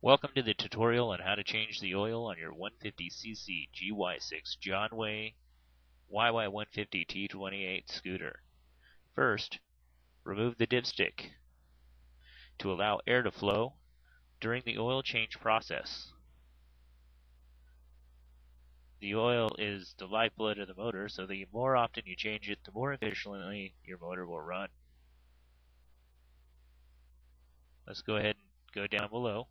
Welcome to the tutorial on how to change the oil on your 150cc GY6 Jonway YY150 T28 scooter. First, remove the dipstick to allow air to flow during the oil change process. The oil is the lifeblood of the motor, so the more often you change it, the more efficiently your motor will run. Let's go ahead and go down below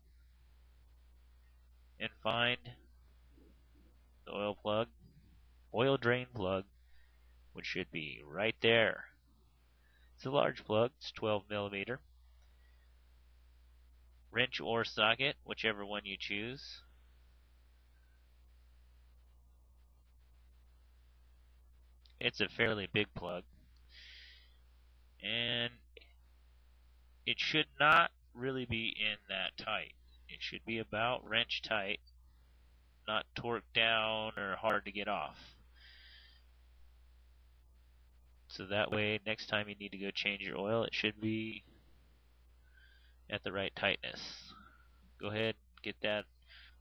and find the oil drain plug, which should be right there. It's a large plug, it's 12 millimeter. Wrench or socket, whichever one you choose. It's a fairly big plug, and it should not really be in that tight. It should be about wrench tight, not torqued down or hard to get off. So that way, next time you need to go change your oil, it should be at the right tightness. Go ahead, get that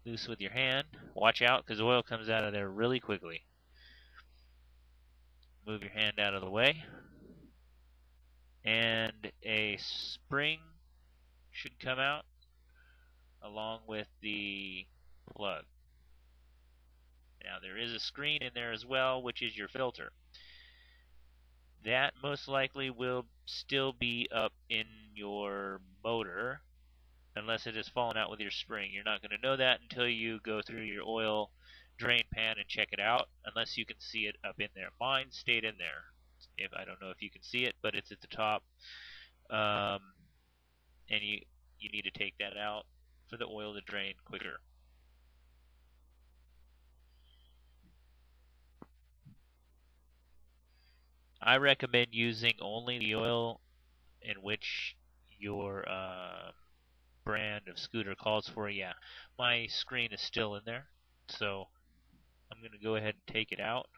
loose with your hand. Watch out, because oil comes out of there really quickly. Move your hand out of the way. And a spring should come out along with the plug. Now there is a screen in there as well, which is your filter. That most likely will still be up in your motor unless it has fallen out with your spring. You're not going to know that until you go through your oil drain pan and check it out, unless you can see it up in there. Mine stayed in there. I don't know if you can see it, but it's at the top, and you need to take that out for the oil to drain quicker. I recommend using only the oil in which your brand of scooter calls for. Yeah, my screen is still in there, so I'm going to go ahead and take it out.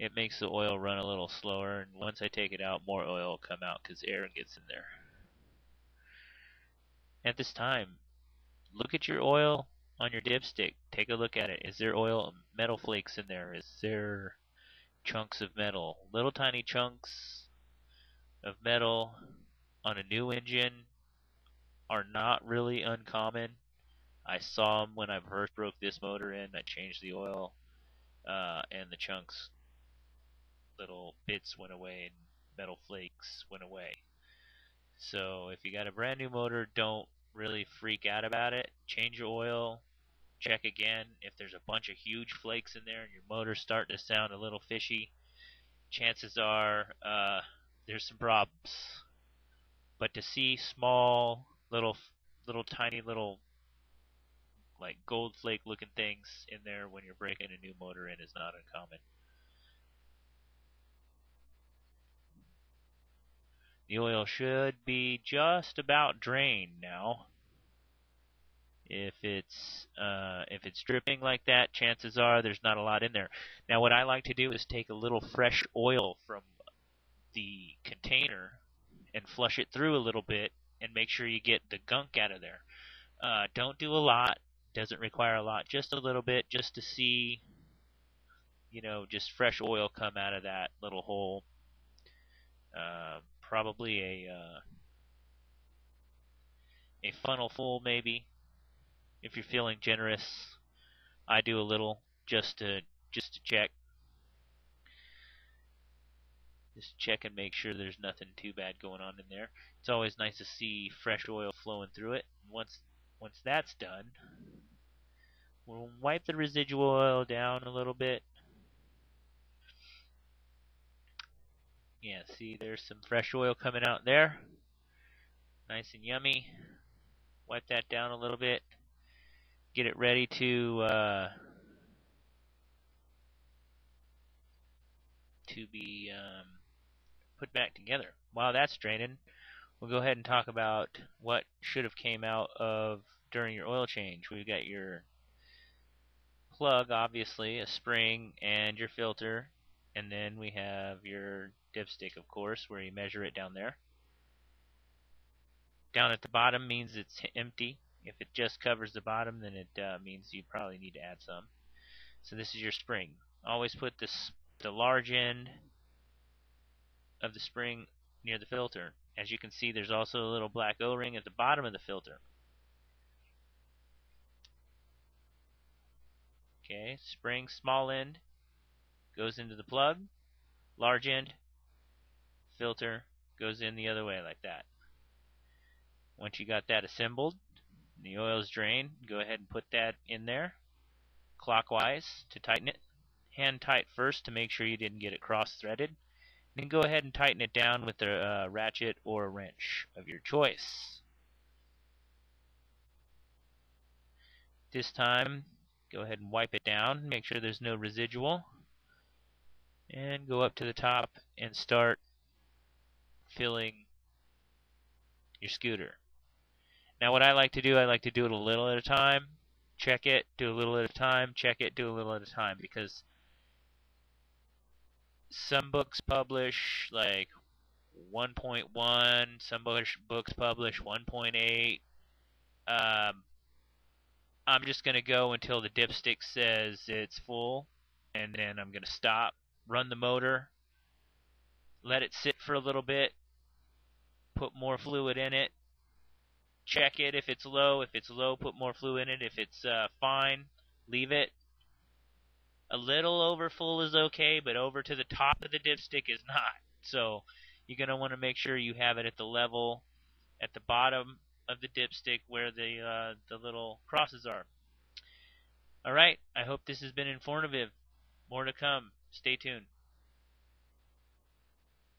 It makes the oil run a little slower, and once I take it out, more oil will come out because air gets in there. At this time, look at your oil on your dipstick. Take a look at it. Is there metal flakes in there? Is there chunks of metal? Little tiny chunks of metal on a new engine are not really uncommon. I saw them when I first broke this motor in. I changed the oil, and the chunks, little bits went away, and metal flakes went away. So if you got a brand new motor, don't really freak out about it. Change your oil, check again. If there's a bunch of huge flakes in there and your motor's starting to sound a little fishy, chances are there's some problems. But to see small, little tiny little like gold flake looking things in there when you're breaking a new motor in is not uncommon. The oil should be just about drained now. If it's dripping like that, chances are there's not a lot in there. Now what I like to do is take a little fresh oil from the container and flush it through a little bit and make sure you get the gunk out of there. Don't do a lot. Doesn't require a lot. Just a little bit, just to see, just fresh oil come out of that little hole. Probably a funnel full, maybe, if you're feeling generous. I do a little just to check. Just check and make sure there's nothing too bad going on in there. It's always nice to see fresh oil flowing through it. Once that's done, we'll wipe the residual oil down a little bit. Yeah, see, there's some fresh oil coming out there. Nice and yummy. Wipe that down a little bit. Get it ready to be put back together. While that's draining, we'll go ahead and talk about what should have came out of during your oil change. We've got your plug, obviously, a spring, and your filter, and then we have your dipstick, of course, where you measure it down there. Down at the bottom means it's empty. If it just covers the bottom, then it means you probably need to add some. So this is your spring. Always put the large end of the spring near the filter. As you can see, there's also a little black O-ring at the bottom of the filter. Okay, spring small end goes into the plug, large end filter goes in the other way like that. Once you got that assembled, the oil is drained, go ahead and put that in there clockwise to tighten it. Hand tight first to make sure you didn't get it cross-threaded. Then go ahead and tighten it down with a ratchet or a wrench of your choice. This time, go ahead and wipe it down, make sure there's no residual, and go up to the top and start filling your scooter. Now what I like to do it a little at a time, check it, do a little at a time, check it, do a little at a time, because some books publish like 1.1, some books publish 1.8. I'm just going to go until the dipstick says it's full, and then I'm going to stop, run the motor, let it sit for a little bit, put more fluid in it, check it if it's low. If it's low, put more fluid in it. If it's fine, leave it. A little over full is okay, but over to the top of the dipstick is not. So you're going to want to make sure you have it at the level at the bottom of the dipstick where the little crosses are. All right, I hope this has been informative. More to come. Stay tuned.